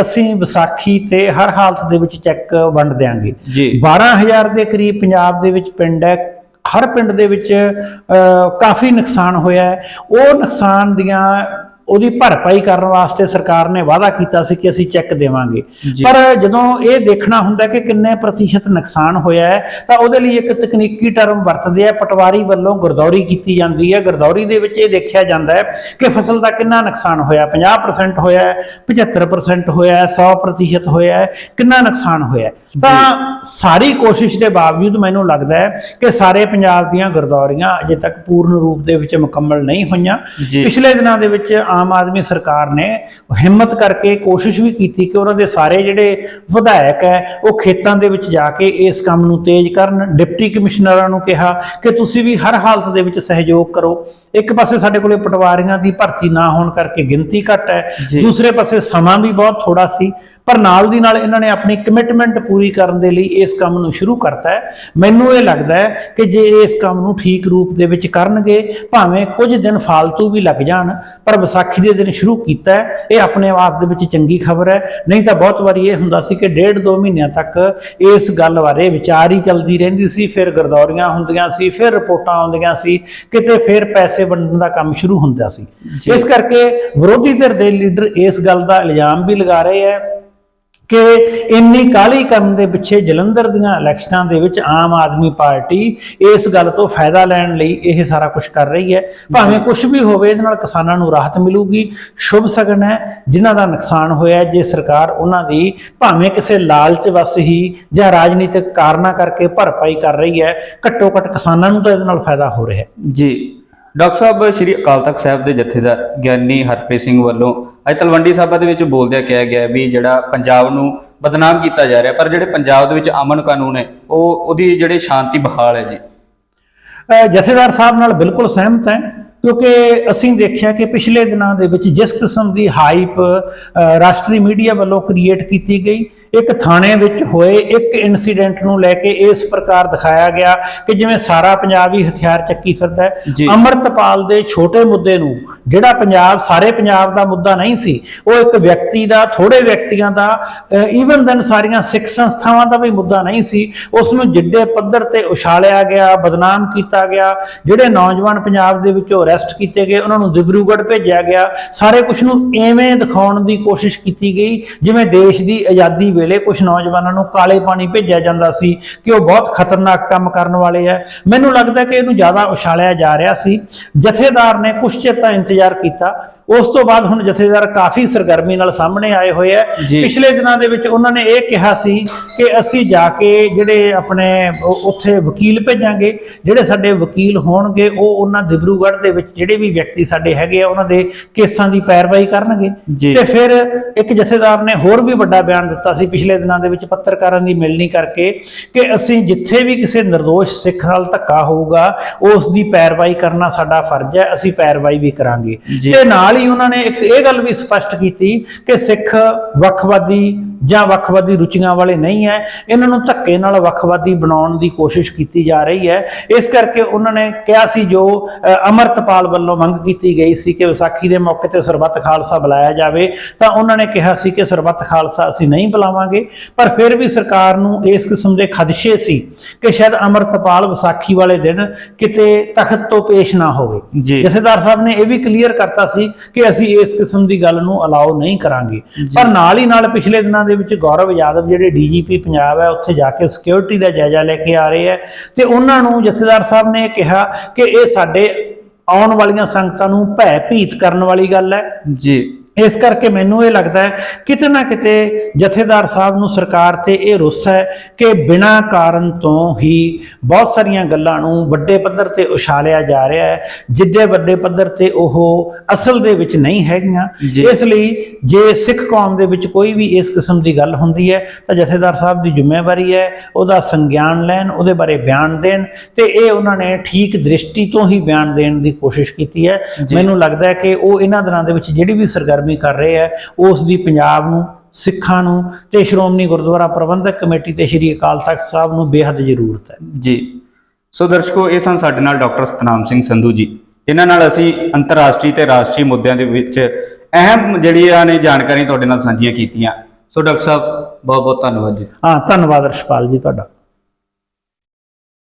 ਅਸੀਂ ਵਿਸਾਖੀ ਤੇ ਹਰ ਹਾਲਤ ਦੇ ਵਿੱਚ ਚੈੱਕ ਵੰਡ ਦਿਆਂਗੇ।
ਜੀ।
12,000 ਦੇ ਕਰੀਬ ਪੰਜਾਬ ਦੇ ਵਿੱਚ ਪਿੰਡ ਹੈ, ਹਰ ਪਿੰਡ ਦੇ ਵਿੱਚ ਕਾਫੀ ਨੁਕਸਾਨ ਹੋਇਆ ਹੈ। ਉਹ ਨੁਕਸਾਨ ਦੀਆਂ ਉਹਦੀ ਭਰਪਾਈ ਕਰਨ ਵਾਸਤੇ ਸਰਕਾਰ ਨੇ ਵਾਅਦਾ ਕੀਤਾ ਸੀ ਕਿ ਅਸੀਂ ਚੈੱਕ ਦੇਵਾਂਗੇ, ਪਰ ਜਦੋਂ ਇਹ ਦੇਖਣਾ ਹੁੰਦਾ ਕਿ ਕਿੰਨੇ ਪ੍ਰਤੀਸ਼ਤ ਨੁਕਸਾਨ ਹੋਇਆ ਹੈ ਤਾਂ ਉਹਦੇ ਲਈ ਇੱਕ ਤਕਨੀਕੀ ਟਰਮ ਵਰਤਦੇ ਆ, ਪਟਵਾਰੀ ਵੱਲੋਂ ਗਰਦੌਰੀ ਕੀਤੀ ਜਾਂਦੀ ਹੈ। ਗਰਦੌਰੀ ਦੇ ਵਿੱਚ ਇਹ ਦੇਖਿਆ ਜਾਂਦਾ ਹੈ ਕਿ ਫਸਲ ਦਾ ਕਿੰਨਾ ਨੁਕਸਾਨ ਹੋਇਆ, 50% ਹੋਇਆ ਹੈ, 75% ਹੋਇਆ ਹੈ, 100% ਹੋਇਆ ਹੈ, ਕਿੰਨਾ ਨੁਕਸਾਨ ਹੋਇਆ। ਤਾਂ ਸਾਰੀ ਕੋਸ਼ਿਸ਼ ਦੇ ਬਾਵਜੂਦ ਮੈਨੂੰ ਲੱਗਦਾ ਹੈ ਕਿ ਸਾਰੇ ਪੰਜਾਬ ਦੀਆਂ ਗਰਦੌਰੀਆਂ ਅਜੇ ਤੱਕ ਪੂਰਨ ਰੂਪ ਦੇ ਵਿੱਚ ਮੁਕੰਮਲ ਨਹੀਂ ਹੋਈਆਂ। ਪਿਛਲੇ ਦਿਨਾਂ ਦੇ ਵਿੱਚ ਆਮ ਆਦਮੀ ਸਰਕਾਰ ਨੇ ਹਿੰਮਤ ਕਰਕੇ ਕੋਸ਼ਿਸ਼ ਵੀ ਕੀਤੀ ਕਿ ਉਹਨਾਂ ਦੇ ਸਾਰੇ ਜਿਹੜੇ ਵਿਧਾਇਕ ਹੈ ਉਹ ਖੇਤਾਂ ਦੇ ਵਿੱਚ ਜਾ ਕੇ ਇਸ ਕੰਮ ਨੂੰ ਤੇਜ਼ ਕਰਨ। ਡਿਪਟੀ ਕਮਿਸ਼ਨਰਾਂ ਨੂੰ ਕਿਹਾ ਕਿ ਤੁਸੀਂ ਵੀ ਹਰ ਹਾਲਤ ਦੇ ਵਿੱਚ ਸਹਿਯੋਗ ਕਰੋ। ਇੱਕ ਪਾਸੇ ਸਾਡੇ ਕੋਲੇ ਪਟਵਾਰੀਆਂ ਦੀ ਭਰਤੀ ਨਾ ਹੋਣ ਕਰਕੇ ਗਿਣਤੀ ਘੱਟ ਹੈ, ਦੂਸਰੇ ਪਾਸੇ ਸਮਾਂ ਵੀ ਬਹੁਤ ਥੋੜਾ ਸੀ, ਪਰ ਨਾਲ ਦੀ ਨਾਲ ਇਹਨਾਂ ਨੇ ਆਪਣੀ ਕਮਿਟਮੈਂਟ ਪੂਰੀ ਕਰਨ ਦੇ ਲਈ ਇਸ ਕੰਮ ਨੂੰ ਸ਼ੁਰੂ ਕਰਤਾ ਹੈ। ਮੈਨੂੰ ਇਹ ਲੱਗਦਾ ਹੈ ਕਿ ਜੇ ਇਸ ਕੰਮ ਨੂੰ ਠੀਕ ਰੂਪ ਦੇ ਵਿੱਚ ਕਰਨਗੇ, ਭਾਵੇਂ ਕੁਝ ਦਿਨ ਫਾਲਤੂ ਵੀ ਲੱਗ ਜਾਣ, ਪਰ ਵਿਸਾਖੀ ਦੇ ਦਿਨ ਸ਼ੁਰੂ ਕੀਤਾ ਹੈ, ਇਹ ਆਪਣੇ ਆਪ ਦੇ ਵਿੱਚ ਚੰਗੀ ਖਬਰ ਹੈ। ਨਹੀਂ ਤਾਂ ਬਹੁਤ ਵਾਰੀ ਇਹ ਹੁੰਦਾ ਸੀ ਕਿ 1.5-2 ਮਹੀਨਿਆਂ ਤੱਕ ਇਸ ਗੱਲ ਬਾਰੇ ਵਿਚਾਰ ਹੀ ਚੱਲਦੀ ਰਹਿੰਦੀ ਸੀ, ਫਿਰ ਗਰਦੌਰੀਆਂ ਹੁੰਦੀਆਂ ਸੀ, ਫਿਰ ਰਿਪੋਰਟਾਂ ਆਉਂਦੀਆਂ ਸੀ, ਕਿਤੇ ਫਿਰ ਪੈਸੇ ਵੰਡਣ ਦਾ ਕੰਮ ਸ਼ੁਰੂ ਹੁੰਦਾ ਸੀ। ਇਸ ਕਰਕੇ ਵਿਰੋਧੀ ਧਿਰ ਦੇ ਲੀਡਰ ਇਸ ਗੱਲ ਦਾ ਇਲਜ਼ਾਮ ਵੀ ਲਗਾ ਰਹੇ ਹੈ ਕਿ ਇੰਨੀ ਕਾਹਲੀ ਕਰਨ ਦੇ ਪਿੱਛੇ ਜਲੰਧਰ ਦੀਆਂ ਇਲੈਕਸ਼ਨਾਂ ਦੇ ਵਿੱਚ ਆਮ ਆਦਮੀ ਪਾਰਟੀ ਇਸ ਗੱਲ ਤੋਂ ਫਾਇਦਾ ਲੈਣ ਲਈ ਇਹ ਸਾਰਾ ਕੁਝ ਕਰ ਰਹੀ ਹੈ। ਭਾਵੇਂ ਕੁਝ ਵੀ ਹੋਵੇ, ਇਹਦੇ ਨਾਲ ਕਿਸਾਨਾਂ ਨੂੰ ਰਾਹਤ ਮਿਲੂਗੀ, ਸ਼ੁਭ ਸ਼ਗਨ ਹੈ। ਜਿਨ੍ਹਾਂ ਦਾ ਨੁਕਸਾਨ ਹੋਇਆ, ਜੇ ਸਰਕਾਰ ਉਹਨਾਂ ਦੀ ਭਾਵੇਂ ਕਿਸੇ ਲਾਲਚ ਵਸ ਹੀ ਜਾਂ ਰਾਜਨੀਤਿਕ ਕਾਰਨਾਂ ਕਰਕੇ ਭਰਪਾਈ ਕਰ ਰਹੀ ਹੈ, ਘੱਟੋ ਘੱਟ ਕਿਸਾਨਾਂ ਨੂੰ ਤਾਂ ਇਹਦੇ ਨਾਲ ਫਾਇਦਾ ਹੋ ਰਿਹਾ ਹੈ।
ਜੀ ਡਾਕਟਰ ਸਾਹਿਬ, ਸ਼੍ਰੀ ਅਕਾਲ ਤਖਤ ਸਾਹਿਬ ਦੇ ਜਥੇਦਾਰ ਗਿਆਨੀ ਹਰਪ੍ਰੀਤ ਸਿੰਘ ਵੱਲੋਂ ਅੱਜ ਤਲਵੰਡੀ ਸਾਬਾ ਦੇ ਵਿੱਚ ਬੋਲਦਿਆਂ ਕਿਹਾ ਗਿਆ ਵੀ ਜਿਹੜਾ ਪੰਜਾਬ ਨੂੰ ਬਦਨਾਮ ਕੀਤਾ ਜਾ ਰਿਹਾ, ਪਰ ਜਿਹੜੇ ਪੰਜਾਬ ਦੇ ਵਿੱਚ ਅਮਨ ਕਾਨੂੰਨ ਹੈ ਉਹਦੀ ਜਿਹੜੀ ਸ਼ਾਂਤੀ ਬਹਾਲ ਹੈ ਜੀ।
ਜਥੇਦਾਰ ਸਾਹਿਬ ਨਾਲ ਬਿਲਕੁਲ ਸਹਿਮਤ ਹੈ, ਕਿਉਂਕਿ ਅਸੀਂ ਦੇਖਿਆ ਕਿ ਪਿਛਲੇ ਦਿਨਾਂ ਦੇ ਵਿੱਚ ਜਿਸ ਕਿਸਮ ਦੀ ਹਾਈਪ ਰਾਸ਼ਟਰੀ ਮੀਡੀਆ ਵੱਲੋਂ ਕ੍ਰੀਏਟ ਕੀਤੀ ਗਈ, ਇੱਕ ਥਾਣੇ ਵਿੱਚ ਹੋਏ ਇੱਕ ਇਨਸੀਡੈਂਟ ਨੂੰ ਲੈ ਕੇ ਇਸ ਪ੍ਰਕਾਰ ਦਿਖਾਇਆ ਗਿਆ ਕਿ ਜਿਵੇਂ ਸਾਰਾ ਪੰਜਾਬ ਹੀ ਹਥਿਆਰ ਚੱਕੀ ਫਿਰਦਾ ਹੈ। ਅੰਮ੍ਰਿਤਪਾਲ ਦੇ ਛੋਟੇ ਮੁੱਦੇ ਨੂੰ, ਜਿਹੜਾ ਸਾਰੇ ਪੰਜਾਬ ਦਾ ਮੁੱਦਾ ਨਹੀਂ ਸੀ, ਉਹ ਇੱਕ ਵਿਅਕਤੀ ਦਾ, ਥੋੜੇ ਵਿਅਕਤੀਆਂ ਦਾ, ਈਵਨ ਦੈਨ ਸਾਰੀਆਂ ਸਿੱਖ ਸੰਸਥਾਵਾਂ ਦਾ ਵੀ ਮੁੱਦਾ ਨਹੀਂ ਸੀ। ਉਸ ਨੂੰ ਜਿੱਡੇ ਪੱਧਰ ਤੇ ਉਛਾਲਿਆ ਗਿਆ, ਬਦਨਾਮ ਕੀਤਾ ਗਿਆ। ਜਿਹੜੇ ਨੌਜਵਾਨ ਪੰਜਾਬ ਦੇ ਵਿੱਚੋਂ ਅਰੈਸਟ ਕੀਤੇ ਗਏ, ਉਹਨਾਂ ਨੂੰ ਦਿਬਰੂਗੜ੍ਹ ਭੇਜਿਆ ਗਿਆ। ਸਾਰੇ ਕੁਝ ਨੂੰ ਐਵੇਂ ਦਿਖਾਉਣ ਦੀ ਕੋਸ਼ਿਸ਼ ਕੀਤੀ ਗਈ ਜਿਵੇਂ ਦੇਸ਼ ਦੀ ਆਜ਼ਾਦੀ ਵੇਲੇ ਕੁਝ ਨੌਜਵਾਨਾਂ ਨੂੰ ਕਾਲੇ ਪਾਣੀ ਭੇਜਿਆ ਜਾਂਦਾ ਸੀ ਕਿ ਉਹ ਬਹੁਤ ਖਤਰਨਾਕ ਕੰਮ ਕਰਨ ਵਾਲੇ ਆ। ਮੈਨੂੰ ਲੱਗਦਾ ਕਿ ਇਹਨੂੰ ਜ਼ਿਆਦਾ ਉਛਾਲਿਆ ਜਾ ਰਿਹਾ ਸੀ। ਜਥੇਦਾਰ ਨੇ ਕੁਝ ਚਿਰ ਤਾਂ ਇੰਤਜ਼ਾਰ ਕੀਤਾ, ਉਸ ਤੋਂ ਬਾਅਦ ਹੁਣ ਜਥੇਦਾਰ ਕਾਫੀ ਸਰਗਰਮੀ ਨਾਲ ਸਾਹਮਣੇ ਆਏ ਹੋਏ ਆ। ਪਿਛਲੇ ਦਿਨਾਂ ਦੇ ਵਿੱਚ ਉਹਨਾਂ ਨੇ ਇਹ ਕਿਹਾ ਸੀ ਕਿ ਅਸੀਂ ਜਾ ਕੇ ਜਿਹੜੇ ਆਪਣੇ ਉੱਥੇ ਵਕੀਲ ਭੇਜਾਂਗੇ, ਜਿਹੜੇ ਸਾਡੇ ਵਕੀਲ ਹੋਣਗੇ ਉਹ ਉਹਨਾਂ ਦਿਬਰੂਗੜ੍ਹ ਦੇ ਵਿੱਚ ਜਿਹੜੇ ਵੀ ਵਿਅਕਤੀ ਸਾਡੇ ਹੈਗੇ ਆ ਉਹਨਾਂ ਦੇ ਕੇਸਾਂ ਦੀ ਪੈਰਵਾਈ ਕਰਨਗੇ। ਤੇ ਫਿਰ ਇੱਕ ਜਥੇਦਾਰ ਨੇ ਹੋਰ ਵੀ ਵੱਡਾ ਬਿਆਨ ਦਿੱਤਾ ਸੀ ਪਿਛਲੇ ਦਿਨਾਂ ਦੇ ਵਿੱਚ ਪੱਤਰਕਾਰਾਂ ਦੀ ਮਿਲਣੀ ਕਰਕੇ ਕਿ ਅਸੀਂ ਜਿੱਥੇ ਵੀ ਕਿਸੇ ਨਿਰਦੋਸ਼ ਸਿੱਖ ਨਾਲ ਧੱਕਾ ਹੋਊਗਾ ਉਸ ਦੀ ਪੈਰਵਾਈ ਕਰਨਾ ਸਾਡਾ ਫਰਜ਼ ਹੈ, ਅਸੀਂ ਪੈਰਵਾਈ ਵੀ ਕਰਾਂਗੇ। ਤੇ ਨਾਲ ਹੀ ਉਹਨਾਂ ਨੇ ਇੱਕ ਇਹ ਗੱਲ ਵੀ ਸਪਸ਼ਟ ਕੀਤੀ ਕਿ ਸਿੱਖ ਵੱਖਵਾਦੀ ਜਾਂ ਵੱਖਵਾਦੀ ਰੁਚੀਆਂ ਵਾਲੇ ਨਹੀਂ ਹੈ, ਇਹਨਾਂ ਨੂੰ ਧੱਕੇ ਨਾਲ ਵੱਖਵਾਦੀ ਬਣਾਉਣ ਦੀ ਕੋਸ਼ਿਸ਼ ਕੀਤੀ ਜਾ ਰਹੀ ਹੈ। ਇਸ ਕਰਕੇ ਉਹਨਾਂ ਨੇ ਕਿਹਾ ਸੀ, ਜੋ ਅੰਮ੍ਰਿਤਪਾਲ ਵੱਲੋਂ ਮੰਗ ਕੀਤੀ ਗਈ ਸੀ ਕਿ ਵਿਸਾਖੀ ਦੇ ਮੌਕੇ ਤੇ ਸਰਬੱਤ ਖਾਲਸਾ ਬੁਲਾਇਆ ਜਾਵੇ, ਤਾਂ ਉਹਨਾਂ ਨੇ ਕਿਹਾ ਸੀ ਕਿ ਸਰਬੱਤ ਖਾਲਸਾ ਅਸੀਂ ਨਹੀਂ ਬੁਲਾਵਾਂਗੇ। ਪਰ ਫਿਰ ਵੀ ਸਰਕਾਰ ਨੂੰ ਇਸ ਕਿਸਮ ਦੇ ਖਦਸ਼ੇ ਸੀ ਕਿ ਸ਼ਾਇਦ ਅੰਮ੍ਰਿਤਪਾਲ ਵਿਸਾਖੀ ਵਾਲੇ ਦਿਨ ਕਿਤੇ ਤਖਤ ਤੋਂ ਪੇਸ਼ ਨਾ ਹੋਵੇ। ਜਥੇਦਾਰ ਸਾਹਿਬ ਨੇ ਇਹ ਵੀ ਕਲੀਅਰ ਕਰਤਾ ਸੀ ਕਿ ਅਸੀਂ ਇਸ ਕਿਸਮ ਦੀ ਗੱਲ ਨੂੰ ਅਲਾਓ ਨਹੀਂ ਕਰਾਂਗੇ। ਪਰ ਨਾਲ ਹੀ ਨਾਲ ਪਿਛਲੇ ਦਿਨਾਂ ਦੇ ਦੇ ਵਿੱਚ ਗੌਰਵ ਯਾਦਵ ਜਿਹੜੇ ਡੀਜੀਪੀ ਪੰਜਾਬ ਹੈ ਉੱਥੇ ਜਾ ਕੇ ਸਿਕਿਉਰਿਟੀ ਦਾ ਜਾਇਜ਼ਾ ਲੈ ਕੇ ਆ ਰਹੇ ਹੈ ਤੇ ਉਹਨਾਂ ਨੂੰ ਜਥੇਦਾਰ ਸਾਹਿਬ ਨੇ ਕਿਹਾ ਕਿ ਇਹ ਸਾਡੇ ਆਉਣ ਵਾਲੀਆਂ ਸੰਗਤਾਂ ਨੂੰ ਭੈ ਭੀਤ ਕਰਨ ਵਾਲੀ ਗੱਲ ਹੈ
ਜੀ।
ਇਸ ਕਰਕੇ ਮੈਨੂੰ ਇਹ ਲੱਗਦਾ ਹੈ ਕਿਤੇ ਨਾ ਕਿਤੇ ਜਥੇਦਾਰ ਸਾਹਿਬ ਨੂੰ ਸਰਕਾਰ ਤੇ ਇਹ ਰੁੱਸ ਹੈ ਕਿ ਬਿਨਾਂ ਕਾਰਨ ਤੋਂ ਹੀ ਬਹੁਤ ਸਾਰੀਆਂ ਗੱਲਾਂ ਨੂੰ ਵੱਡੇ ਪੱਧਰ ਤੇ ਉਛਾਲਿਆ ਜਾ ਰਿਹਾ ਹੈ ਜਿੱਡੇ ਵੱਡੇ ਪੱਧਰ ਤੇ ਉਹ ਅਸਲ ਦੇ ਵਿੱਚ ਨਹੀਂ ਹੈਗੀਆਂ।
ਜੀ।
ਇਸ ਲਈ ਜੇ ਸਿੱਖ ਕੌਮ ਦੇ ਵਿੱਚ ਕੋਈ ਵੀ ਇਸ ਕਿਸਮ ਦੀ ਗੱਲ ਹੁੰਦੀ ਹੈ ਤਾਂ ਜਥੇਦਾਰ ਸਾਹਿਬ ਦੀ ਜ਼ਿੰਮੇਵਾਰੀ ਹੈ ਉਹਦਾ ਸੰਗਿਆਨ ਲੈਣ, ਉਹਦੇ ਬਾਰੇ ਬਿਆਨ ਦੇਣ ਤੇ ਇਹ ਉਹਨਾਂ ਨੇ ਠੀਕ ਦ੍ਰਿਸ਼ਟੀ ਤੋਂ ਹੀ ਬਿਆਨ ਦੇਣ ਦੀ ਕੋਸ਼ਿਸ਼ ਕੀਤੀ ਹੈ।
ਜੀ।
ਮੈਨੂੰ ਲੱਗਦਾ ਹੈ ਕਿ ਉਹ ਇਹਨਾਂ ਦਿਨਾਂ ਦੇ ਵਿੱਚ ਜਿਹੜੀ ਵੀ ਸਰਗਰਮੀ ਕਰ ਰਹੇ ਹੈ ਉਸ ਦੀ ਪੰਜਾਬ ਨੂੰ, ਸਿੱਖਾਂ ਨੂੰ ਤੇ ਸ਼੍ਰੋਮਣੀ ਗੁਰਦੁਆਰਾ ਪ੍ਰਬੰਧਕ ਕਮੇਟੀ ਤੇ ਸ਼੍ਰੀ ਅਕਾਲ ਤਖਤ ਸਾਹਿਬ ਨੂੰ ਬੇਹੱਦ ਜ਼ਰੂਰਤ ਹੈ।
ਜੀ ਸੋ ਦਰਸ਼ਕੋ, ਇਹ ਸਨ ਸਾਡੇ ਨਾਲ ਡਾਕਟਰ ਸਤਨਾਮ ਸਿੰਘ ਸੰਧੂ ਜੀ। ਇਹਨਾਂ ਨਾਲ ਅਸੀਂ ਅੰਤਰਰਾਸ਼ਟਰੀ ਤੇ ਰਾਸ਼ਟਰੀ ਮੁੱਦਿਆਂ ਦੇ ਵਿੱਚ ਅਹਿਮ ਜਿਹੜੀਆਂ ਨੇ ਜਾਣਕਾਰੀ ਤੁਹਾਡੇ ਨਾਲ ਸਾਂਝੀਆਂ ਕੀਤੀਆਂ। ਸੋ ਡਾਕਟਰ ਸਾਹਿਬ ਬਹੁਤ ਬਹੁਤ ਧੰਨਵਾਦ ਜੀ।
ਹਾਂ, ਧੰਨਵਾਦ ਰਸ਼ਪਾਲ ਜੀ ਤੁਹਾਡਾ।